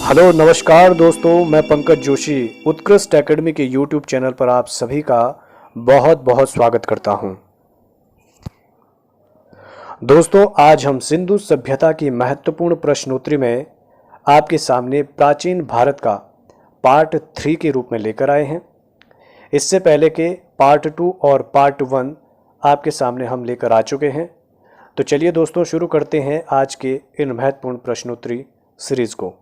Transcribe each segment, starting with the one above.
Hello नमस्कार दोस्तों, मैं पंकज जोशी उत्कृष्ट एकेडमी के यूट्यूब चैनल पर आप सभी का बहुत बहुत स्वागत करता हूं। दोस्तों, आज हम सिंधु सभ्यता की महत्वपूर्ण प्रश्नोत्तरी में आपके सामने प्राचीन भारत का पार्ट 3 के रूप में लेकर आए हैं। इससे पहले के पार्ट 2 और पार्ट 1 आपके सामने हम लेकर आ चुके हैं। तो चलिए दोस्तों, शुरू करते हैं आज के इन महत्वपूर्ण प्रश्नोत्तरी सीरीज को।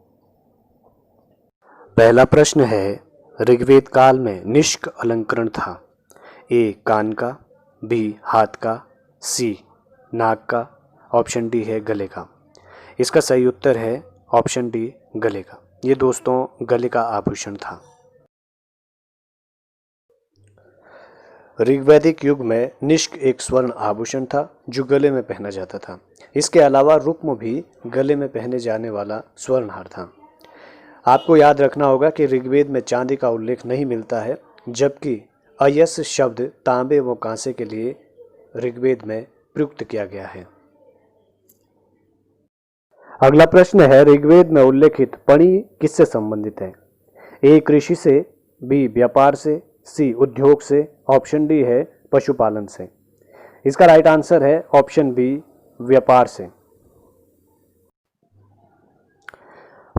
पहला प्रश्न है, ऋग्वेद काल में निष्क अलंकरण था। ए कान का, बी हाथ का, सी नाक का, ऑप्शन डी है गले का। इसका सही उत्तर है ऑप्शन डी गले का। ये दोस्तों गले का आभूषण था। ऋग्वैदिक युग में निष्क एक स्वर्ण आभूषण था जो गले में पहना जाता था। इसके अलावा रुक्म भी गले में पहने जाने वाला स्वर्णहार था। आपको याद रखना होगा कि ऋग्वेद में चांदी का उल्लेख नहीं मिलता है, जबकि अयस शब्द तांबे व कांसे के लिए ऋग्वेद में प्रयुक्त किया गया है। अगला प्रश्न है, ऋग्वेद में उल्लेखित पणि किससे संबंधित है? ए कृषि से, बी व्यापार से, सी उद्योग से, ऑप्शन डी है पशुपालन से। इसका राइट आंसर है ऑप्शन बी व्यापार से।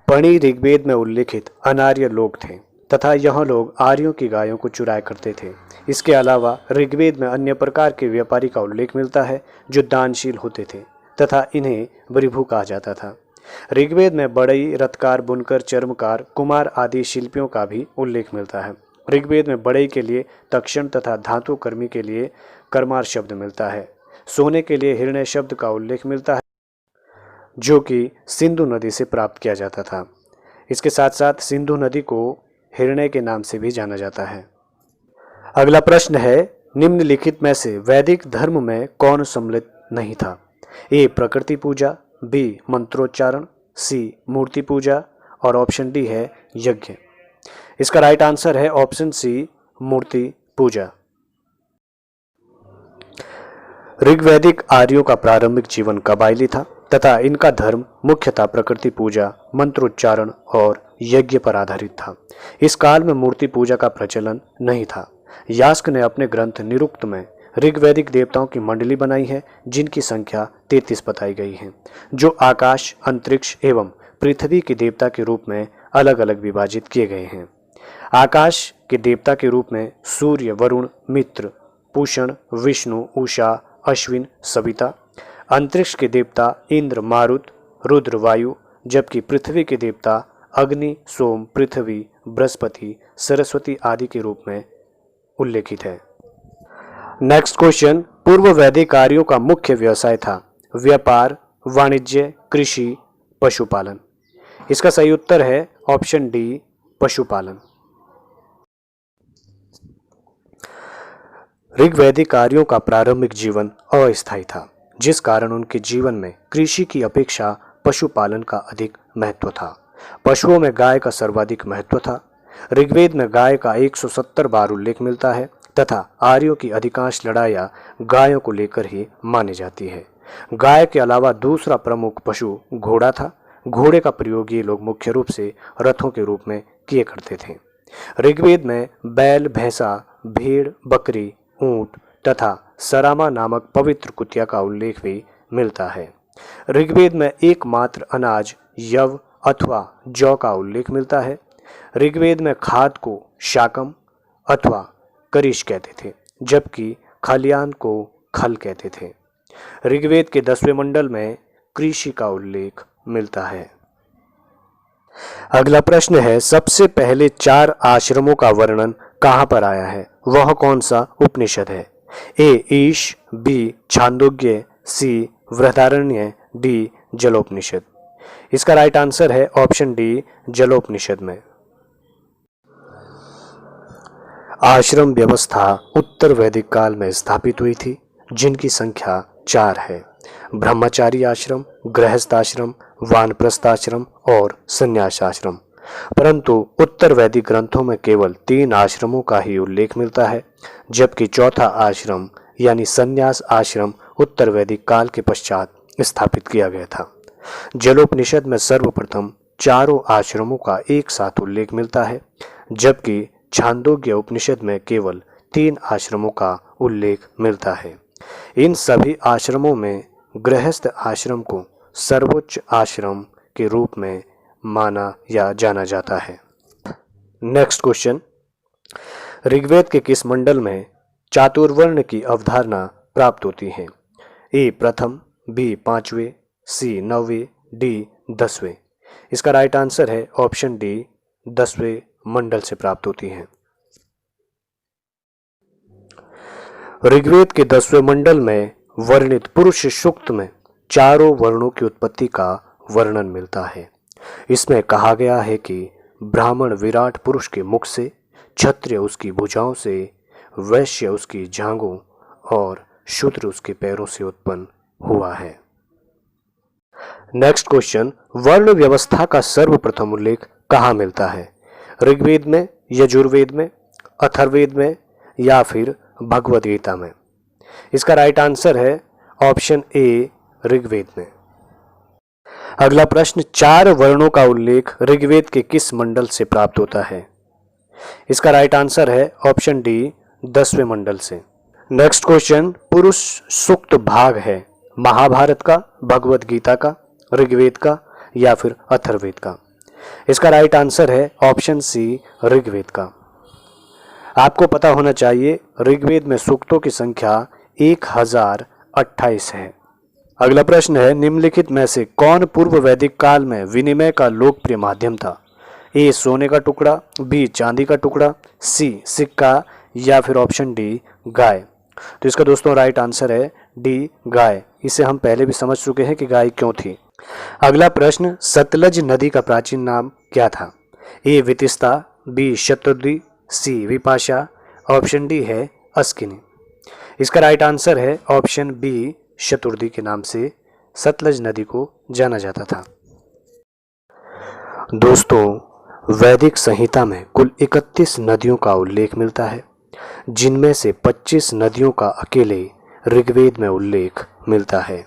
पणि ऋग्वेद में उल्लेखित अनार्य लोग थे तथा यह लोग आर्यों की गायों को चुराया करते थे। इसके अलावा ऋग्वेद में अन्य प्रकार के व्यापारी का उल्लेख मिलता है जो दानशील होते थे तथा इन्हें बरिभू कहा जाता था। ऋग्वेद में बढ़ई, रथकार, बुनकर, चर्मकार, कुमार आदि शिल्पियों का भी उल्लेख मिलता है। ऋग्वेद में बढ़ई के लिए तक्षण तथा धातु कर्मी के लिए कर्मार शब्द मिलता है। सोने के लिए हिरण्य शब्द का उल्लेख मिलता है जो कि सिंधु नदी से प्राप्त किया जाता था। इसके साथ साथ सिंधु नदी को हिरण्य के नाम से भी जाना जाता है। अगला प्रश्न है, निम्नलिखित में से वैदिक धर्म में कौन सम्मिलित नहीं था? ए प्रकृति पूजा, बी मंत्रोच्चारण, सी मूर्ति पूजा और ऑप्शन डी है यज्ञ। इसका राइट आंसर है ऑप्शन सी मूर्ति पूजा। ऋग्वैदिक आर्यों का प्रारंभिक जीवन कबायली था तथा इनका धर्म मुख्यतः प्रकृति पूजा, मंत्रोच्चारण और यज्ञ पर आधारित था। इस काल में मूर्ति पूजा का प्रचलन नहीं था। यास्क ने अपने ग्रंथ निरुक्त में ऋग्वैदिक देवताओं की मंडली बनाई है जिनकी संख्या 33 बताई गई है, जो आकाश, अंतरिक्ष एवं पृथ्वी के देवता के रूप में अलग अलग विभाजित किए गए हैं। आकाश के देवता के रूप में सूर्य, वरुण, मित्र, पूषण, विष्णु, उषा, अश्विन, सविता। अंतरिक्ष के देवता इंद्र, मारुत, रुद्र, वायु, जबकि पृथ्वी के देवता अग्नि, सोम, पृथ्वी, बृहस्पति, सरस्वती आदि के रूप में उल्लेखित है। नेक्स्ट क्वेश्चन, पूर्व वैदिक आर्यों का मुख्य व्यवसाय था व्यापार, वाणिज्य, कृषि, पशुपालन। इसका सही उत्तर है ऑप्शन डी पशुपालन। ऋग्वैदिक आर्यों का प्रारंभिक जीवन अस्थायी था, जिस कारण उनके जीवन में कृषि की अपेक्षा पशुपालन का अधिक महत्व था। पशुओं में गाय का सर्वाधिक महत्व था। ऋग्वेद में गाय का 170 बार उल्लेख मिलता है तथा आर्यों की अधिकांश लड़ाइयाँ गायों को लेकर ही मानी जाती है। गाय के अलावा दूसरा प्रमुख पशु घोड़ा था। घोड़े का प्रयोग ये लोग मुख्य रूप से रथों के रूप में किए करते थे। ऋग्वेद में बैल, भैंसा, भेड़, बकरी, ऊंट तथा सरामा नामक पवित्र कुतिया का उल्लेख भी मिलता है। ऋग्वेद में एकमात्र अनाज यव अथवा जौ का उल्लेख मिलता है। ऋग्वेद में खाद को शाकम अथवा करिश कहते थे, जबकि खलियान को खल कहते थे। ऋग्वेद के 10वें मंडल में कृषि का उल्लेख मिलता है। अगला प्रश्न है, सबसे पहले 4 आश्रमों का वर्णन कहाँ पर आया है? वह कौन सा उपनिषद है? ए ईश, बी छांदोग्य, सी बृहदारण्य, डी जलोपनिषद। इसका राइट आंसर है ऑप्शन डी जलोपनिषद में। आश्रम व्यवस्था उत्तर वैदिक काल में स्थापित हुई थी, जिनकी संख्या 4 है। ब्रह्मचारी आश्रम, गृहस्थ आश्रम, वानप्रस्थ आश्रम और संन्यास आश्रम। परंतु उत्तर वैदिक ग्रंथों में केवल 3 आश्रमों का ही उल्लेख मिलता है, जबकि चौथा आश्रम यानी संन्यास आश्रम उत्तर वैदिक काल के पश्चात स्थापित किया गया था। जलोपनिषद में सर्वप्रथम चारों आश्रमों का एक साथ उल्लेख मिलता है, जबकि छांदोग्य उपनिषद में केवल 3 आश्रमों का उल्लेख मिलता है। इन सभी आश्रमों में गृहस्थ आश्रम को सर्वोच्च आश्रम के रूप में माना या जाना जाता है। नेक्स्ट क्वेश्चन, ऋग्वेद के किस मंडल में चातुर्वर्ण की अवधारणा प्राप्त होती है? ए प्रथम, बी पांचवें, सी नौवें, डी 10वें। इसका राइट आंसर है ऑप्शन डी 10वें मंडल से प्राप्त होती है। ऋग्वेद के 10वें मंडल में वर्णित पुरुष सूक्त में चारों वर्णों की उत्पत्ति का वर्णन मिलता है। इसमें कहा गया है कि ब्राह्मण विराट पुरुष के मुख से, क्षत्रिय उसकी भुजाओं से, वैश्य उसकी जांघों और शूद्र उसके पैरों से उत्पन्न हुआ है। नेक्स्ट क्वेश्चन, वर्ण व्यवस्था का सर्वप्रथम उल्लेख कहाँ मिलता है? ऋग्वेद में, यजुर्वेद में, अथर्ववेद में या फिर भगवद गीता में? इसका राइट आंसर है ऑप्शन ए ऋग्वेद में। अगला प्रश्न, 4 वर्णों का उल्लेख ऋग्वेद के किस मंडल से प्राप्त होता है? इसका राइट आंसर है ऑप्शन डी 10वें मंडल से। नेक्स्ट क्वेश्चन, पुरुष सूक्त भाग है महाभारत का, भगवद गीता का, ऋग्वेद का या फिर अथर्ववेद का? इसका राइट आंसर है ऑप्शन सी ऋग्वेद का। आपको पता होना चाहिए ऋग्वेद में सूक्तों की संख्या 1028 है। अगला प्रश्न है, निम्नलिखित में से कौन पूर्व वैदिक काल में विनिमय का लोकप्रिय माध्यम था? ए सोने का टुकड़ा, बी चांदी का टुकड़ा, सी सिक्का या फिर ऑप्शन डी गाय? तो इसका दोस्तों राइट आंसर है डी गाय। इसे हम पहले भी समझ चुके हैं कि गाय क्यों थी। अगला प्रश्न, सतलज नदी का प्राचीन नाम क्या था? ए वितिस्ता, बी शतुर्दी, सी विपाशा, ऑप्शन डी है अस्किनी। इसका राइट आंसर है ऑप्शन बी शतुर्दी के नाम से सतलज नदी को जाना जाता था। दोस्तों, वैदिक संहिता में कुल 31 नदियों का उल्लेख मिलता है, जिनमें से 25 नदियों का अकेले ऋग्वेद में उल्लेख मिलता है।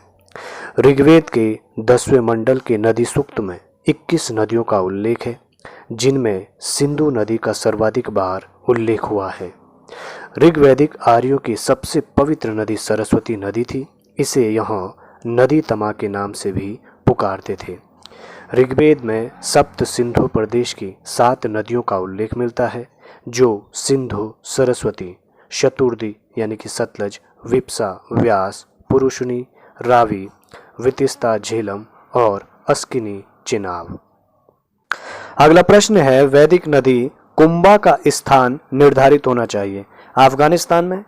ऋग्वेद के 10वें मंडल के नदी सूक्त में 21 नदियों का उल्लेख है, जिनमें सिंधु नदी का सर्वाधिक बार उल्लेख हुआ है। ऋग्वैदिक आर्यों की सबसे पवित्र नदी सरस्वती नदी थी। इसे यहाँ नदी तमा के नाम से भी पुकारते थे। ऋग्वेद में सप्त सिंधु प्रदेश की 7 नदियों का उल्लेख मिलता है, जो सिंधु, सरस्वती, शतुर्दी यानी कि सतलज, विप्सा, व्यास, पुरुषनी, रावी, वितिस्ता, झेलम और अस्किनी चिनाब। अगला प्रश्न है, वैदिक नदी कुंभा का स्थान निर्धारित होना चाहिए अफगानिस्तान में,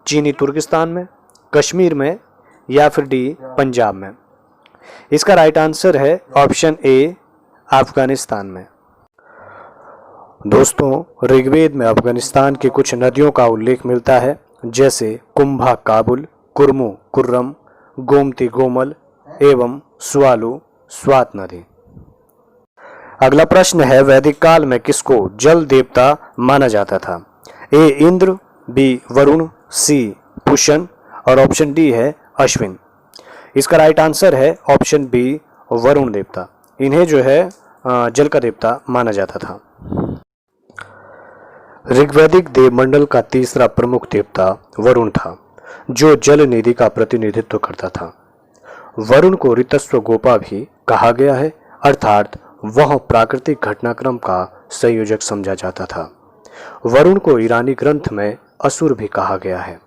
चीनी तुर्किस्तान में, कश्मीर में या फिर डी पंजाब में? इसका राइट आंसर है ऑप्शन ए अफगानिस्तान में। दोस्तों, ऋग्वेद में अफगानिस्तान की कुछ नदियों का उल्लेख मिलता है, जैसे कुंभा काबुल, कुर्मू कुर्रम, गोमती गोमल एवं स्वालू स्वात नदी। अगला प्रश्न है, वैदिक काल में किसको जल देवता माना जाता था? ए इंद्र, बी वरुण, सी पुष्ण और ऑप्शन डी है अश्विन। इसका राइट आंसर है ऑप्शन बी वरुण देवता। इन्हें जो है जल का देवता माना जाता था। ऋग्वैदिक देवमंडल का तीसरा प्रमुख देवता वरुण था, जो जल निधि का प्रतिनिधित्व करता था। वरुण को ऋतस्व गोपा भी कहा गया है, अर्थात वह प्राकृतिक घटनाक्रम का संयोजक समझा जाता था। वरुण को ईरानी ग्रंथ में असुर भी कहा गया है।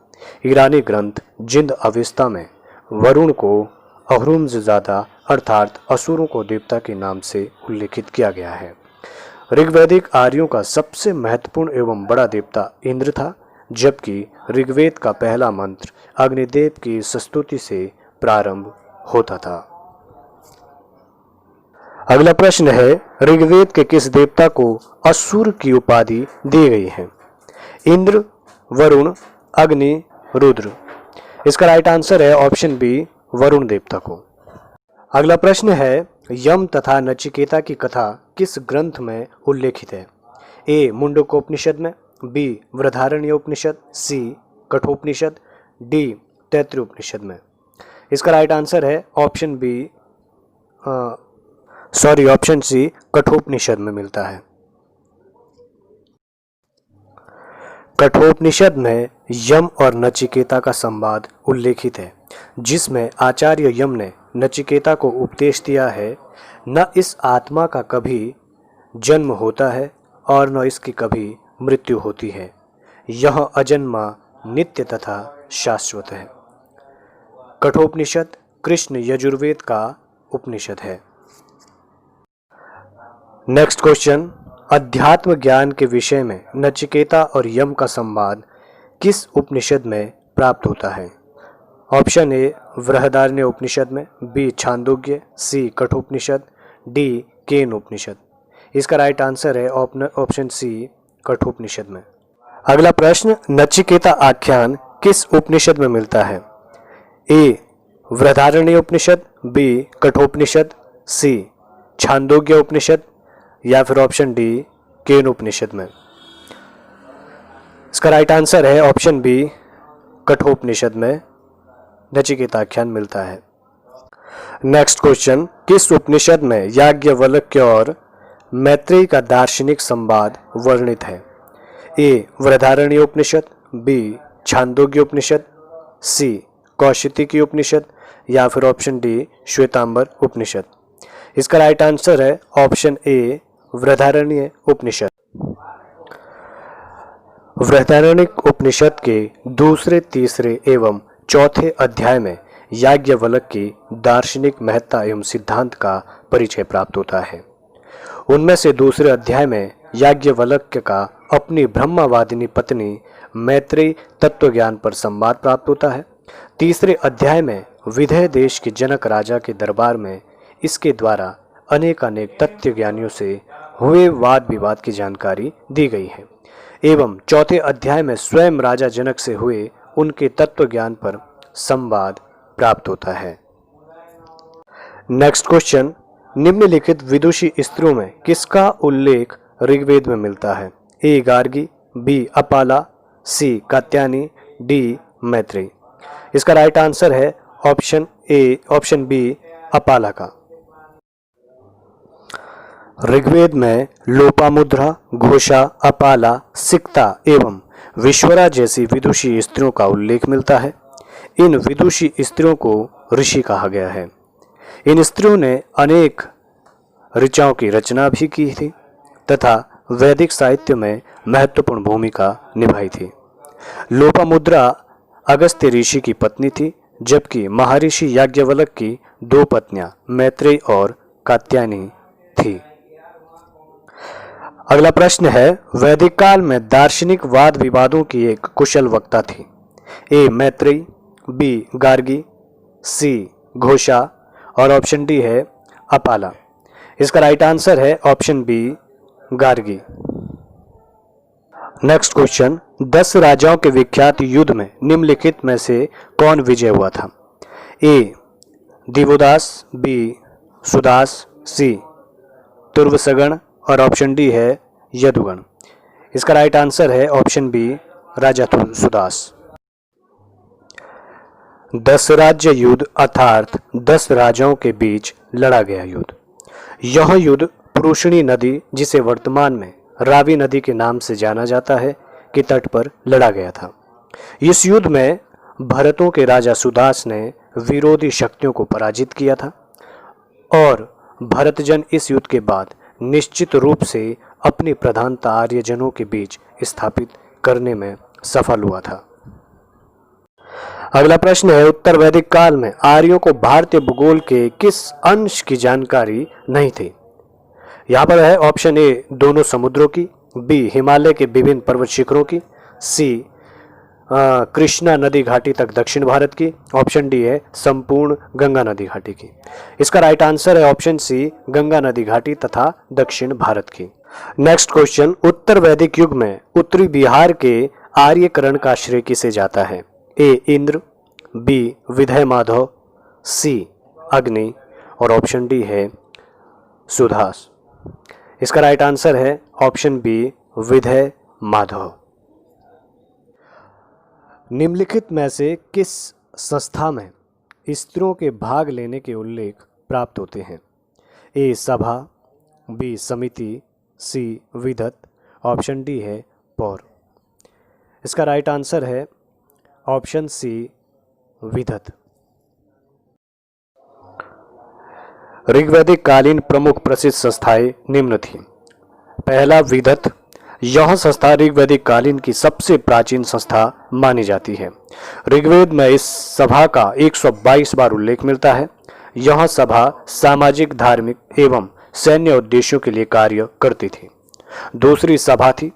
ईरानी ग्रंथ जिंद अवेस्ता में वरुण को अहरुमज़ादा अर्थात असुरों को देवता के नाम से उल्लेखित किया गया है। ऋग्वैदिक आर्यों का सबसे महत्वपूर्ण एवं बड़ा देवता इंद्र था, जबकि ऋग्वेद का पहला मंत्र अग्निदेव की स्तुति से प्रारंभ होता था। अगला प्रश्न है, ऋग्वेद के किस देवता को असुर की उपाधि दी गई है? इंद्र, वरुण, अग्नि, रुद्र। इसका राइट आंसर है ऑप्शन बी वरुण देवता को। अगला प्रश्न है, यम तथा नचिकेता की कथा किस ग्रंथ में उल्लेखित है? ए मुंडकोपनिषद में, B Brihadaranyakopanishad, C Kathopanishad, D Taittiriya Upanishad में? इसका राइट आंसर है option B sorry, option C Kathopanishad में मिलता है। कठोपनिषद में यम और नचिकेता का संवाद उल्लेखित है, जिसमें आचार्य यम ने नचिकेता को उपदेश दिया है, न इस आत्मा का कभी जन्म होता है और न इसकी कभी मृत्यु होती है, यह अजन्मा, नित्य तथा शाश्वत है। कठोपनिषद कृष्ण यजुर्वेद का उपनिषद है। नेक्स्ट क्वेश्चन, अध्यात्म ज्ञान के विषय में नचिकेता और यम का संवाद किस उपनिषद में प्राप्त होता है? ऑप्शन ए बृहदारण्य उपनिषद में, बी छांदोग्य, सी कठोपनिषद, डी केन उपनिषद। इसका राइट आंसर है ऑप्शन सी कठोपनिषद में। अगला प्रश्न, नचिकेता आख्यान किस उपनिषद में मिलता है? ए बृहदारण्य उपनिषद, बी कठोपनिषद, सी छांदोग्य उपनिषद या फिर ऑप्शन डी केन उपनिषद में। इसका राइट आंसर है ऑप्शन बी कठोपनिषद में नचिकेता आख्यान मिलता है। नेक्स्ट क्वेश्चन, किस उपनिषद में याज्ञवल्क्य और मैत्रेयी का दार्शनिक संवाद वर्णित है? ए बृहदारण्य उपनिषद, बी छांदोग्य उपनिषद, सी कौशिकी उपनिषद या फिर ऑप्शन डी श्वेतांबर उपनिषद। इसका राइट आंसर है ऑप्शन ए बृहदारण्य उपनिषद। बृहदारण्य उपनिषद के दूसरे, तीसरे एवं चौथे अध्याय में याज्ञवल्क्य की दार्शनिक महत्ता एवं सिद्धांत का परिचय प्राप्त होता है। उनमें से दूसरे अध्याय में याज्ञवल्क्य का अपनी ब्रह्मवादिनी पत्नी मैत्रेयी तत्वज्ञान पर संवाद प्राप्त होता है। तीसरे अध्याय में विदेह देश के जनक राजा के दरबार में इसके द्वारा अनेक तत्व ज्ञानियों से हुए वाद विवाद की जानकारी दी गई है एवं चौथे अध्याय में स्वयं राजा जनक से हुए उनके तत्व ज्ञान पर संवाद प्राप्त होता है। नेक्स्ट क्वेश्चन, निम्नलिखित विदुषी स्त्रियों में किसका उल्लेख ऋग्वेद में मिलता है? ए गार्गी, बी अपाला, सी कात्यायनी, डी मैत्रेयी। इसका राइट आंसर है ऑप्शन बी अपाला का। ऋग्वेद में लोपामुद्रा, घोषा, अपाला, सिक्ता एवं विश्वरा जैसी विदुषी स्त्रियों का उल्लेख मिलता है। इन विदुषी स्त्रियों को ऋषि कहा गया है। इन स्त्रियों ने अनेक ऋचाओं की रचना भी की थी तथा वैदिक साहित्य में महत्वपूर्ण भूमिका निभाई थी। लोपामुद्रा अगस्त्य ऋषि की पत्नी थी, जबकि महर्षि याज्ञवल्क्य की दो पत्नियां मैत्रेयी और कात्यायनी थी। अगला प्रश्न है, वैदिक काल में दार्शनिक वाद विवादों की एक कुशल वक्ता थी। A Maitreyi, B Gargi, C Ghosha और ऑप्शन डी है अपाला। इसका राइट आंसर है option B Gargi. Next question, 10 राजाओं के विख्यात युद्ध में निम्नलिखित में से कौन विजय हुआ था? ए दिवोदास, बी सुदास, सी तुर्वसगण और ऑप्शन डी है यदुगण। इसका राइट आंसर है ऑप्शन बी राजा सुदास। 10 राज्य युद्ध अर्थात 10 राजाओं के बीच लड़ा गया युद्ध। यह युद्ध पुरुषणी नदी, जिसे वर्तमान में रावी नदी के नाम से जाना जाता है, के तट पर लड़ा गया था। इस युद्ध में भरतों के राजा सुदास ने विरोधी शक्तियों को पराजित किया था और भरतजन इस युद्ध के बाद निश्चित रूप से अपनी प्रधानता आर्यजनों के बीच स्थापित करने में सफल हुआ था। अगला प्रश्न है, उत्तर वैदिक काल में आर्यों को भारतीय भूगोल के किस अंश की जानकारी नहीं थी? यहाँ पर है ऑप्शन ए दोनों समुद्रों की, बी हिमालय के विभिन्न पर्वत शिखरों की, सी कृष्णा नदी घाटी तक दक्षिण भारत की, ऑप्शन डी है संपूर्ण गंगा नदी घाटी की। इसका राइट आंसर है ऑप्शन सी गंगा नदी घाटी तथा दक्षिण भारत की। नेक्स्ट क्वेश्चन, उत्तर वैदिक युग में उत्तरी बिहार के आर्यकरण का श्रेय किसे जाता है? ए इंद्र, बी विधय माधव, सी अग्नि और ऑप्शन डी है सुधास। इसका राइट आंसर है ऑप्शन बी विधय माधव। निम्नलिखित में से किस संस्था में स्त्रियों के भाग लेने के उल्लेख प्राप्त होते हैं? ए सभा, बी समिति, सी विधत, ऑप्शन डी है पौर। इसका राइट आंसर है ऑप्शन सी विधत। ऋग्वैदिक कालीन प्रमुख प्रसिद्ध संस्थाएं निम्न थी। पहला विधत, यह संस्था ऋग्वैदिक कालीन की सबसे प्राचीन संस्था मानी जाती है। ऋग्वेद में इस सभा का 122 बार उल्लेख मिलता है। यह सभा सामाजिक, धार्मिक एवं सैन्य उद्देश्यों के लिए कार्य करती थी। दूसरी सभा थी,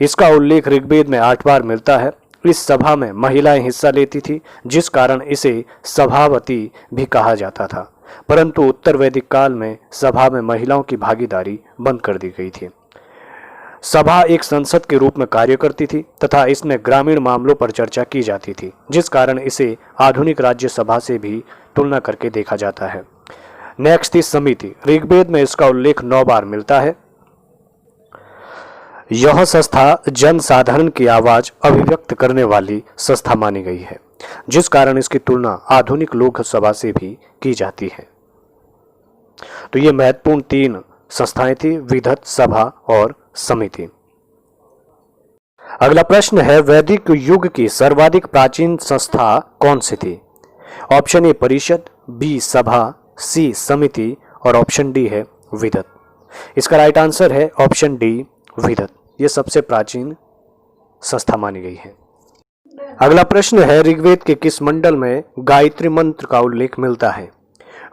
इसका उल्लेख ऋग्वेद में 8 बार मिलता है। इस सभा में महिलाएं हिस्सा लेती थी, जिस कारण इसे सभावती भी कहा जाता था। परंतु उत्तर वैदिक काल में सभा में महिलाओं की भागीदारी बंद कर दी गई थी। सभा एक संसद के रूप में कार्य करती थी तथा इसमें ग्रामीण मामलों पर चर्चा की जाती थी, जिस कारण इसे आधुनिक राज्य सभा से भी तुलना करके देखा जाता है। नेक्स्ट थी समिति। ऋग्वेद में इसका उल्लेख 9 बार मिलता है। यह संस्था जन साधारण की आवाज अभिव्यक्त करने वाली संस्था मानी गई है, जिस कारण इसकी तुलना आधुनिक लोकसभा से भी की जाती है। तो ये महत्वपूर्ण 3 संस्थाएं थी, विधत, सभा और समिति। अगला प्रश्न है, वैदिक युग की सर्वाधिक प्राचीन संस्था कौन सी थी? ऑप्शन ए परिषद, बी सभा, सी समिति और ऑप्शन डी है विधत। इसका राइट आंसर है ऑप्शन डी विधत। यह सबसे प्राचीन संस्था मानी गई है। अगला प्रश्न है, ऋग्वेद के किस मंडल में गायत्री मंत्र का उल्लेख मिलता है?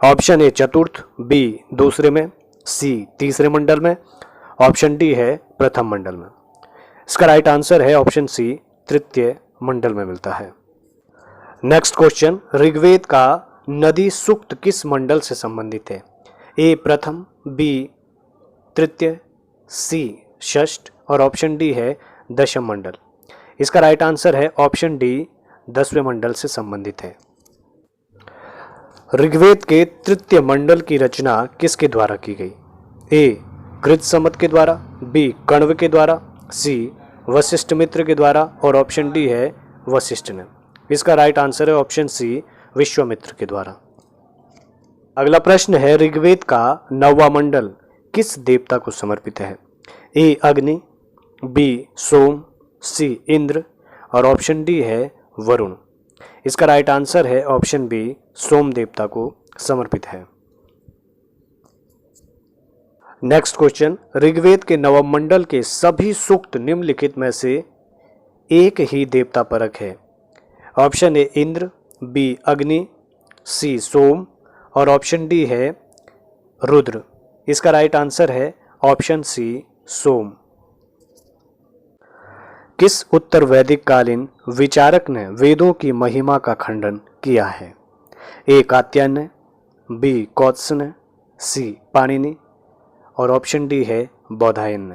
ऑप्शन ए चतुर्थ, बी दूसरे में, सी तीसरे मंडल में, ऑप्शन डी है प्रथम मंडल में। इसका राइट आंसर है ऑप्शन सी तृतीय मंडल में मिलता है। नेक्स्ट क्वेश्चन, ऋग्वेद का नदी सूक्त किस मंडल से संबंधित है? ए प्रथम, बी तृतीय, सी षष्ठ और ऑप्शन डी है दशम मंडल। इसका राइट आंसर है ऑप्शन डी 10वें मंडल से संबंधित है। ऋग्वेद के तृतीय मंडल की रचना किसके द्वारा की गई? ए कृतसमत के द्वारा, बी कण्व के द्वारा, सी वशिष्ठ मित्र के द्वारा और ऑप्शन डी है वशिष्ठ ने। इसका राइट आंसर है ऑप्शन सी विश्वामित्र के द्वारा। अगला प्रश्न है, ऋग्वेद का 9वां मंडल किस देवता को समर्पित है? ए अग्नि, बी सोम, सी इंद्र और ऑप्शन डी है वरुण। इसका राइट आंसर है ऑप्शन बी सोम देवता को समर्पित है। नेक्स्ट क्वेश्चन, ऋग्वेद के 9वें मंडल के सभी सूक्त निम्नलिखित में से एक ही देवता परक है। ऑप्शन ए इंद्र, बी अग्नि, सी सोम और ऑप्शन डी है रुद्र। इसका राइट आंसर है ऑप्शन सी सोम। किस उत्तर वैदिक कालीन विचारक ने वेदों की महिमा का खंडन किया है? ए कात्यायन, बी कौत्स्य, सी पाणिनि और ऑप्शन डी है बौधायन।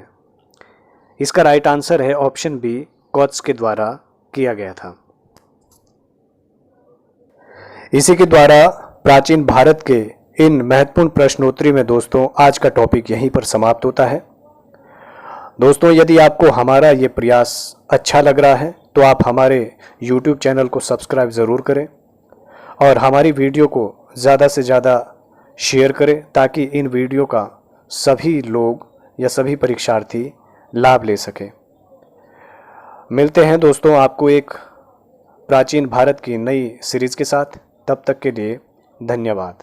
इसका राइट आंसर है ऑप्शन बी कौत्स्य के द्वारा किया गया था। इसी के द्वारा प्राचीन भारत के इन महत्वपूर्ण प्रश्नोत्तरी में दोस्तों आज का टॉपिक यहीं पर समाप्त होता है। दोस्तों, यदि आपको हमारा ये प्रयास अच्छा लग रहा है तो आप हमारे YouTube चैनल को सब्सक्राइब ज़रूर करें और हमारी वीडियो को ज़्यादा से ज़्यादा शेयर करें ताकि इन वीडियो का सभी लोग या सभी परीक्षार्थी लाभ ले सकें। मिलते हैं दोस्तों आपको एक प्राचीन भारत की नई सीरीज़ के साथ। तब तक के लिए धन्यवाद।